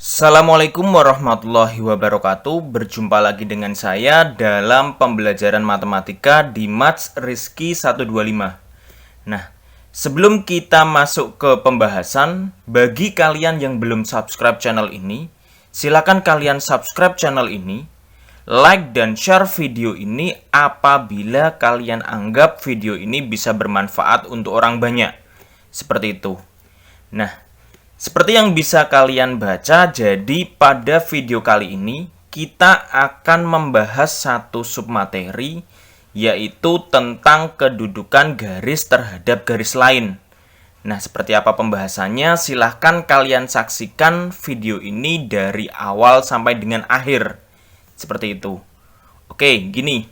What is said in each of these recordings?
Assalamualaikum warahmatullahi wabarakatuh. Berjumpa lagi dengan saya dalam pembelajaran matematika di Maths Rizky 125. Nah, sebelum kita masuk ke pembahasan, bagi kalian yang belum subscribe channel ini, silakan kalian subscribe channel ini, like dan share video ini apabila kalian anggap video ini bisa bermanfaat untuk orang banyak. Seperti itu. Nah, seperti yang bisa kalian baca, jadi pada video kali ini kita akan membahas satu submateri, yaitu tentang kedudukan garis terhadap garis lain. Nah, seperti apa pembahasannya? Silahkan kalian saksikan video ini dari awal sampai dengan akhir. Seperti itu. Oke, gini.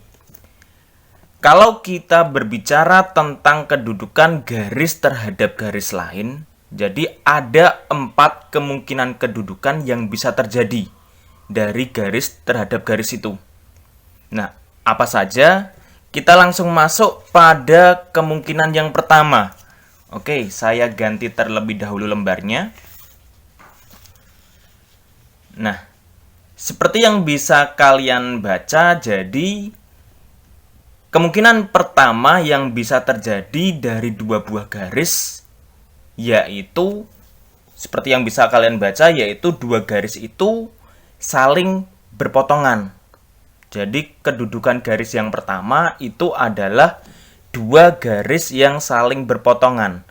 Kalau kita berbicara tentang kedudukan garis terhadap garis lain, jadi ada 4 kemungkinan kedudukan yang bisa terjadi dari garis terhadap garis itu. Nah, apa saja? Kita langsung masuk pada kemungkinan yang pertama. Oke, saya ganti terlebih dahulu lembarnya. Nah, seperti yang bisa kalian baca, jadi kemungkinan pertama yang bisa terjadi dari dua buah garis, yaitu seperti yang bisa kalian baca, yaitu dua garis itu saling berpotongan. Jadi kedudukan garis yang pertama itu adalah dua garis yang saling berpotongan.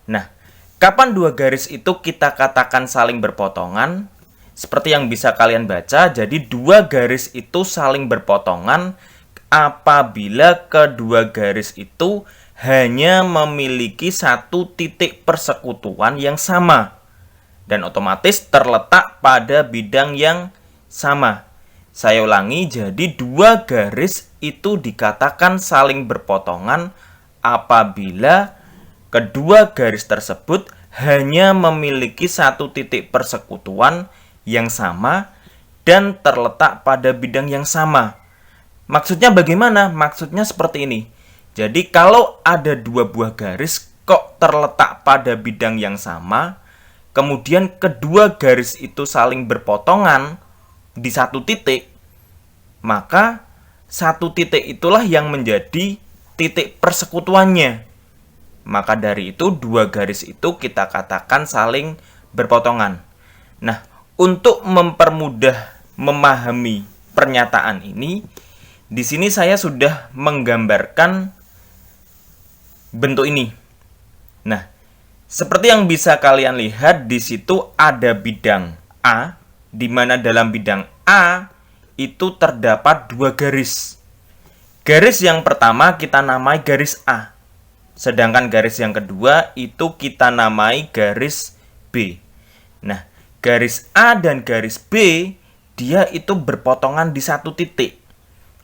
Nah, kapan dua garis itu kita katakan saling berpotongan? Seperti yang bisa kalian baca, jadi dua garis itu saling berpotongan apabila kedua garis itu hanya memiliki satu titik persekutuan yang sama dan otomatis terletak pada bidang yang sama. Saya ulangi, jadi dua garis itu dikatakan saling berpotongan apabila kedua garis tersebut hanya memiliki satu titik persekutuan yang sama dan terletak pada bidang yang sama. Maksudnya bagaimana? Maksudnya seperti ini. Jadi kalau ada dua buah garis kok terletak pada bidang yang sama, kemudian kedua garis itu saling berpotongan di satu titik, maka satu titik itulah yang menjadi titik persekutuannya. Maka dari itu dua garis itu kita katakan saling berpotongan. Nah, untuk mempermudah memahami pernyataan ini, di sini saya sudah menggambarkan bentuk ini. Nah, seperti yang bisa kalian lihat di situ ada bidang A, di mana dalam bidang A itu terdapat dua garis. Garis yang pertama kita namai garis A, sedangkan garis yang kedua itu kita namai garis B. Nah, garis A dan garis B dia itu berpotongan di satu titik.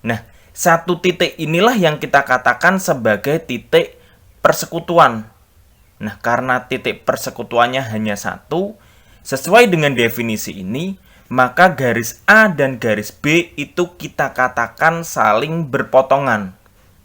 Nah, satu titik inilah yang kita katakan sebagai titik persekutuan. Nah, karena titik persekutuannya hanya satu, sesuai dengan definisi ini, maka garis A dan garis B itu kita katakan saling berpotongan.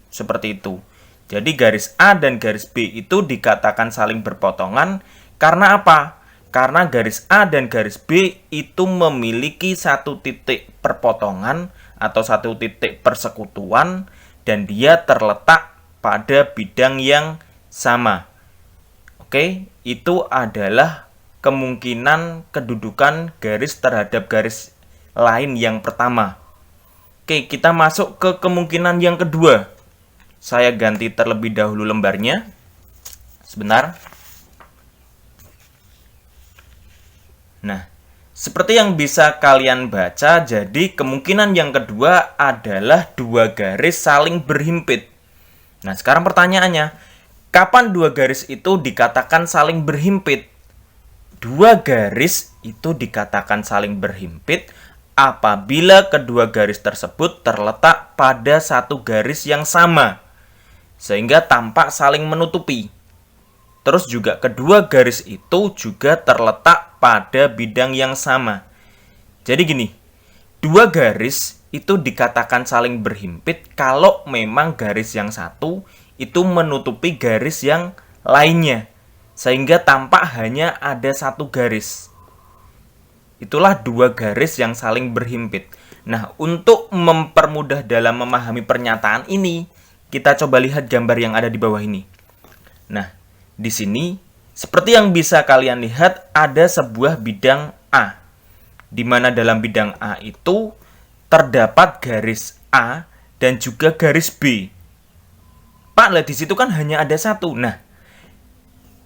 Seperti itu. Jadi garis A dan garis B itu dikatakan saling berpotongan karena apa? Karena garis A dan garis B itu memiliki satu titik perpotongan atau satu titik persekutuan dan dia terletak pada bidang yang sama. Oke, itu adalah kemungkinan kedudukan garis terhadap garis lain yang pertama. Oke, kita masuk ke kemungkinan yang kedua. Saya ganti terlebih dahulu lembarnya. Sebentar. Nah, seperti yang bisa kalian baca, jadi kemungkinan yang kedua adalah dua garis saling berhimpit. Nah, sekarang pertanyaannya, kapan dua garis itu dikatakan saling berhimpit? Dua garis itu dikatakan saling berhimpit apabila kedua garis tersebut terletak pada satu garis yang sama, sehingga tampak saling menutupi. Terus juga kedua garis itu juga terletak pada bidang yang sama. Jadi gini, dua garis itu dikatakan saling berhimpit kalau memang garis yang satu itu menutupi garis yang lainnya, sehingga tampak hanya ada satu garis. itulah dua garis yang saling berhimpit. Nah, untuk mempermudah dalam memahami pernyataan ini, kita coba lihat gambar yang ada di bawah ini. Nah, di sini seperti yang bisa kalian lihat ada sebuah bidang A, di mana dalam bidang A itu terdapat garis A dan juga garis B. Pak, lihat di situ kan hanya ada satu. Nah,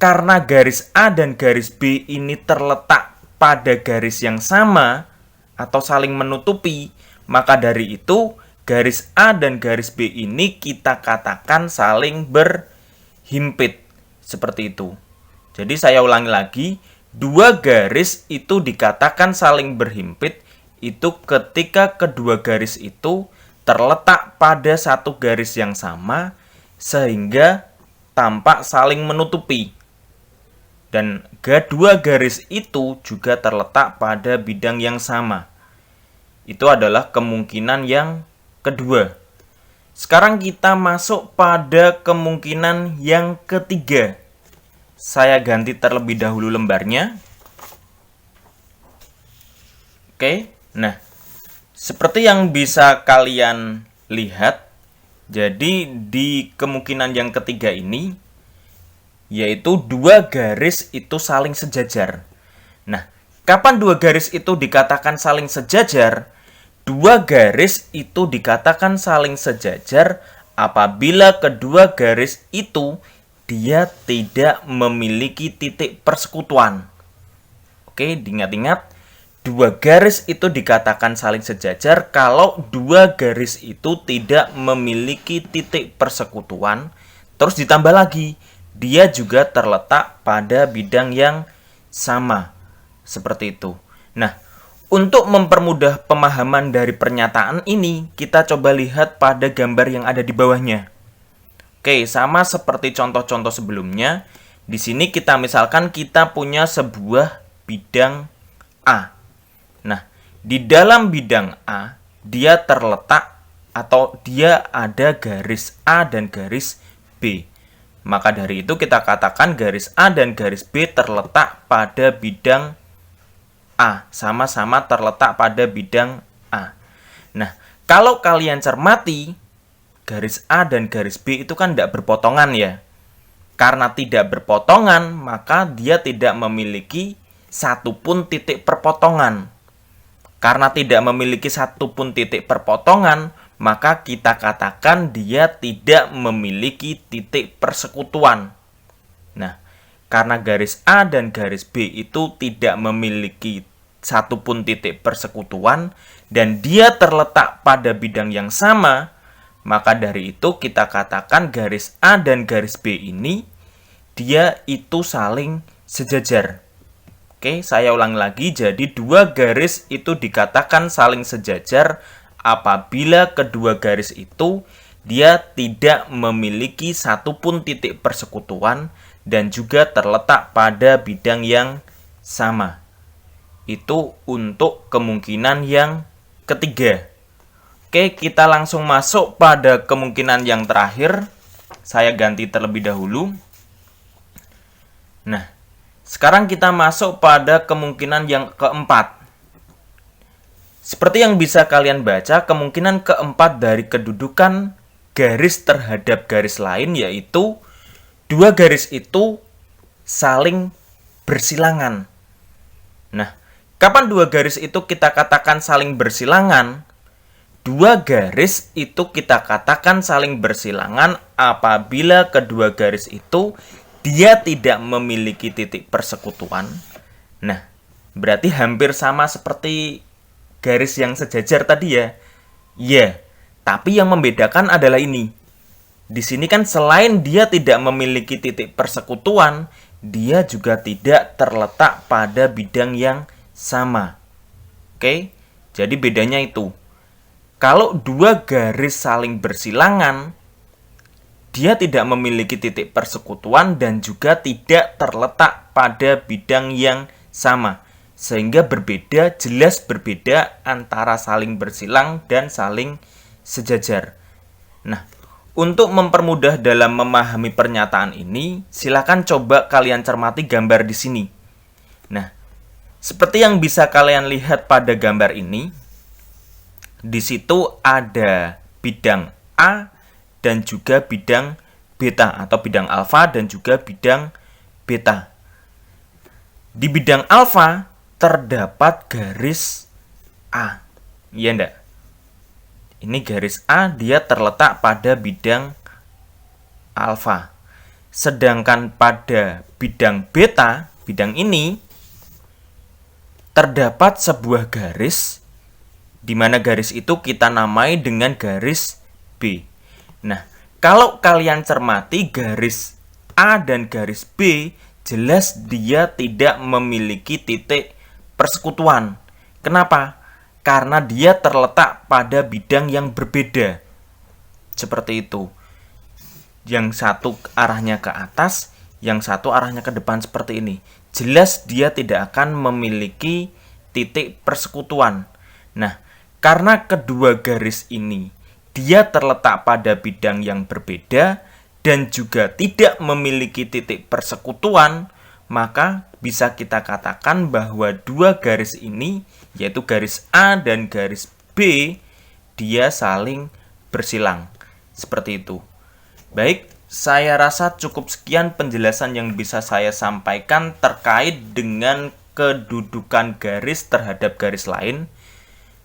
karena garis A dan garis B ini terletak pada garis yang sama atau saling menutupi, maka dari itu garis A dan garis B ini kita katakan saling berhimpit. Seperti itu. Jadi saya ulangi lagi, dua garis itu dikatakan saling berhimpit itu ketika kedua garis itu terletak pada satu garis yang sama sehingga tampak saling menutupi. Dan kedua garis itu juga terletak pada bidang yang sama. Itu adalah kemungkinan yang kedua. Sekarang kita masuk pada kemungkinan yang ketiga. Saya ganti terlebih dahulu lembarnya. Oke, nah, seperti yang bisa kalian lihat, jadi di kemungkinan yang ketiga ini, yaitu dua garis itu saling sejajar. Nah, kapan dua garis itu dikatakan saling sejajar? Dua garis itu dikatakan saling sejajar apabila kedua garis itu dia tidak memiliki titik persekutuan. Oke, diingat-ingat, dua garis itu dikatakan saling sejajar kalau dua garis itu tidak memiliki titik persekutuan. Terus ditambah lagi, dia juga terletak pada bidang yang sama. Seperti itu. Nah, untuk mempermudah pemahaman dari pernyataan ini, kita coba lihat pada gambar yang ada di bawahnya. Oke, sama seperti contoh-contoh sebelumnya. Di sini kita misalkan kita punya sebuah bidang A. Nah, di dalam bidang A, dia terletak atau dia ada garis A dan garis B. Maka dari itu kita katakan garis A dan garis B terletak pada bidang A, sama-sama terletak pada bidang A. Nah, kalau kalian cermati, garis A dan garis B itu kan tidak berpotongan ya. Karena tidak berpotongan, maka dia tidak memiliki satupun titik perpotongan. Karena tidak memiliki satupun titik perpotongan, maka kita katakan dia tidak memiliki titik persekutuan. Nah, karena garis A dan garis B itu tidak memiliki satupun titik persekutuan dan dia terletak pada bidang yang sama, maka dari itu kita katakan garis A dan garis B ini dia itu saling sejajar. Oke, saya ulang lagi. Jadi dua garis itu dikatakan saling sejajar apabila kedua garis itu dia tidak memiliki satupun titik persekutuan dan juga terletak pada bidang yang sama. Itu untuk kemungkinan yang ketiga. Oke, kita langsung masuk pada kemungkinan yang terakhir. Saya ganti terlebih dahulu. Nah, sekarang kita masuk pada kemungkinan yang keempat. Seperti yang bisa kalian baca, kemungkinan keempat dari kedudukan garis terhadap garis lain yaitu dua garis itu saling bersilangan. Nah, kapan dua garis itu kita katakan saling bersilangan? Dua garis itu kita katakan saling bersilangan apabila kedua garis itu dia tidak memiliki titik persekutuan. Nah, berarti hampir sama seperti garis yang sejajar tadi ya. Ya, tapi yang membedakan adalah ini. Di sini kan selain dia tidak memiliki titik persekutuan, dia juga tidak terletak pada bidang yang sama. Oke, jadi bedanya itu. Kalau dua garis saling bersilangan, dia tidak memiliki titik persekutuan dan juga tidak terletak pada bidang yang sama. Sehingga berbeda, jelas berbeda antara saling bersilang dan saling sejajar. Nah, untuk mempermudah dalam memahami pernyataan ini, silakan coba kalian cermati gambar di sini. Nah, Seperti yang bisa kalian lihat pada gambar ini, di situ ada bidang A dan juga bidang beta atau bidang alfa dan juga bidang beta. Di bidang alfa terdapat garis A. Iya enggak? Ini garis A, dia terletak pada bidang alfa. Sedangkan pada bidang beta, bidang ini, terdapat sebuah garis, di mana garis itu kita namai dengan garis B. Nah, kalau kalian cermati garis A dan garis B, jelas dia tidak memiliki titik persekutuan. Kenapa? Karena dia terletak pada bidang yang berbeda. Seperti itu. Yang satu arahnya ke atas, yang satu arahnya ke depan seperti ini. Jelas dia tidak akan memiliki titik persekutuan. Nah, karena kedua garis ini dia terletak pada bidang yang berbeda dan juga tidak memiliki titik persekutuan, maka bisa kita katakan bahwa dua garis ini, yaitu garis A dan garis B, dia saling bersilang. Seperti itu. Baik, saya rasa cukup sekian penjelasan yang bisa saya sampaikan terkait dengan kedudukan garis terhadap garis lain.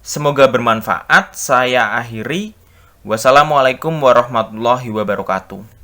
Semoga bermanfaat. Saya akhiri. Wassalamualaikum warahmatullahi wabarakatuh.